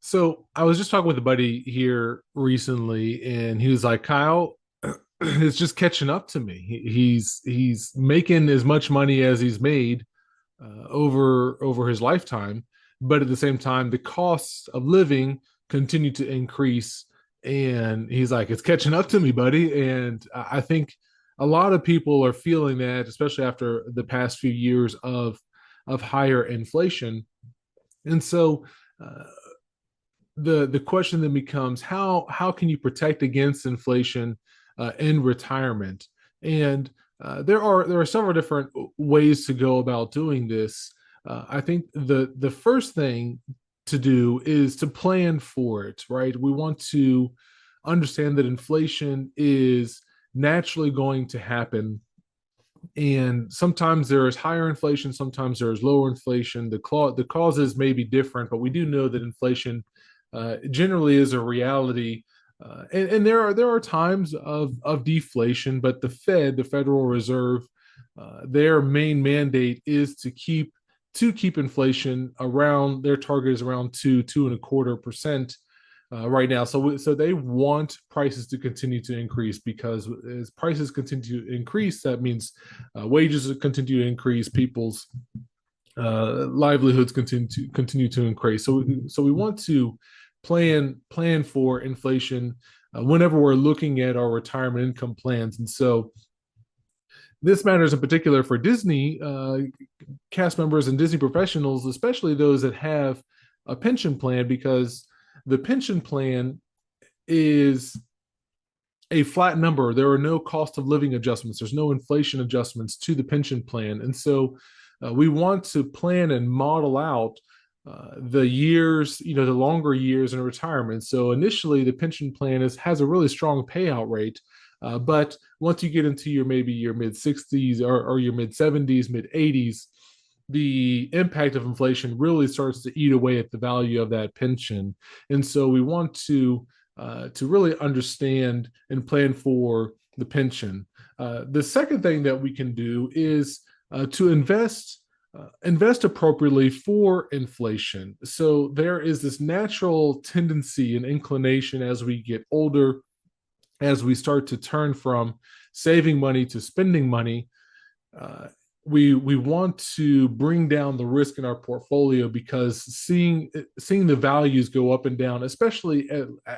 So I was just talking with a buddy here recently, and he was like, "Kyle, it's just catching up to me. He's making as much money as he's made over his lifetime, but at the same time, the costs of living continue to increase." And he's like, "It's catching up to me, buddy." And I think a lot of people are feeling that, especially after the past few years of higher inflation. And so, uh, the question then becomes how can you protect against inflation in retirement? And there are several different ways to go about doing this. I think the first thing to do is to plan for it. Right, we want to understand that inflation is naturally going to happen, and sometimes there is higher inflation, sometimes there is lower inflation. The causes may be different, but we do know that inflation generally is a reality. And there are times of deflation, but the Federal Reserve, their main mandate is to keep inflation around, their target is around 2.25% right now. So they want prices to continue to increase, because as prices continue to increase, that means wages continue to increase, people's livelihoods continue to increase. So we want to plan for inflation whenever we're looking at our retirement income plans. And so this matters in particular for Disney cast members and Disney professionals, especially those that have a pension plan, because the pension plan is a flat number. There are no cost of living adjustments. There's no inflation adjustments to the pension plan. And so we want to plan and model out the years, the longer years in retirement. So initially, the pension plan has a really strong payout rate. But once you get into maybe your mid 60s or your mid 70s, mid 80s, the impact of inflation really starts to eat away at the value of that pension. And so we want to really understand and plan for the pension. The second thing that we can do is to invest appropriately for inflation. So there is this natural tendency and inclination as we get older, as we start to turn from saving money to spending money. Uh, we want to bring down the risk in our portfolio, because seeing the values go up and down, especially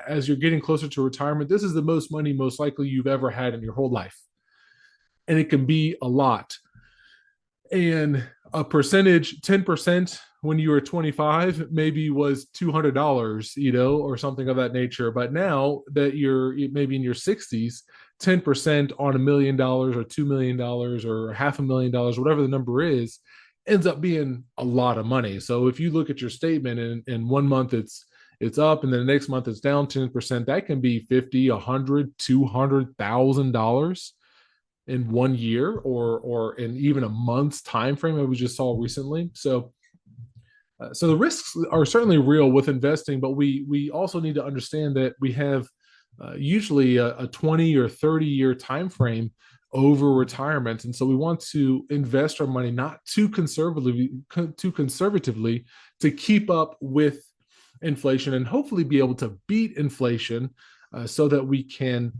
as you're getting closer to retirement, this is the most money most likely you've ever had in your whole life, and it can be a lot. And a percentage, 10% when you were 25, maybe was $200, or something of that nature. But now that you're maybe in your 60s, 10% on $1 million or $2 million or $500,000, whatever the number is, ends up being a lot of money. So if you look at your statement, and in 1 month it's up, and then the next month it's down 10%, that can be 50, 100, $200,000 in 1 year, or in even a month's time frame, that we just saw recently. So the risks are certainly real with investing, but we also need to understand that we have usually a 20 or 30-year time frame over retirement. And so we want to invest our money not too conservatively to keep up with inflation, and hopefully be able to beat inflation, so that we can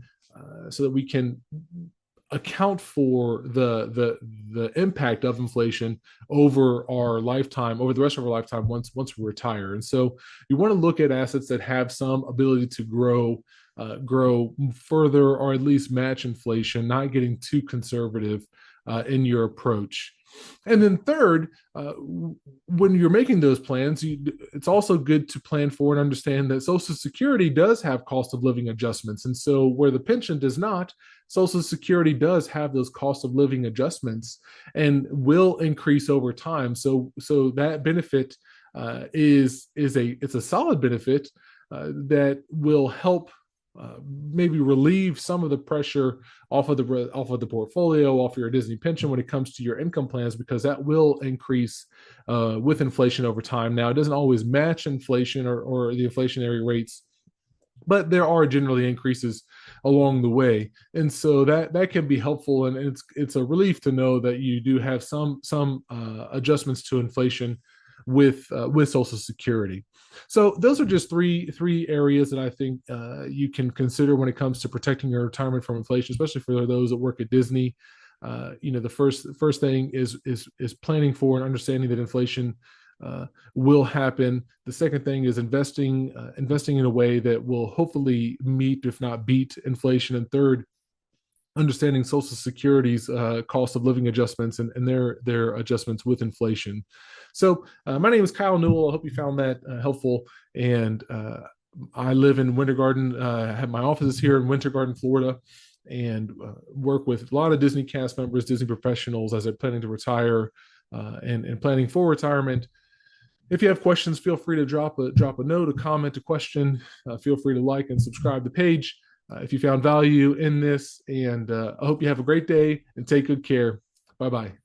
account for the impact of inflation over our lifetime, over the rest of our lifetime, once we retire. And so you want to look at assets that have some ability to grow further, or at least match inflation, not getting too conservative in your approach. And then third, when you're making those plans, it's also good to plan for and understand that Social Security does have cost of living adjustments. And so where the pension does not, Social Security does have those cost of living adjustments and will increase over time. So that benefit it's a solid benefit that will help maybe relieve some of the pressure off of the portfolio, off your Disney pension when it comes to your income plans, because that will increase with inflation over time. Now, it doesn't always match inflation, or the inflationary rates, but there are generally increases along the way, and so that can be helpful, and it's a relief to know that you do have some adjustments to inflation with Social Security. So those are just three areas that I think you can consider when it comes to protecting your retirement from inflation, especially for those that work at Disney. The first thing is planning for and understanding that inflation uh, will happen. The second thing is investing in a way that will hopefully meet, if not beat, inflation. And third, understanding Social Security's cost of living adjustments and their adjustments with inflation. So my name is Kyle Newell. I hope you found that helpful. And I live in Winter Garden. I have my offices here in Winter Garden, Florida, and work with a lot of Disney cast members, Disney professionals as they're planning to retire and planning for retirement. If you have questions, feel free to drop a note, a comment, a question. Feel free to like and subscribe the page if you found value in this. And I hope you have a great day and take good care. Bye bye.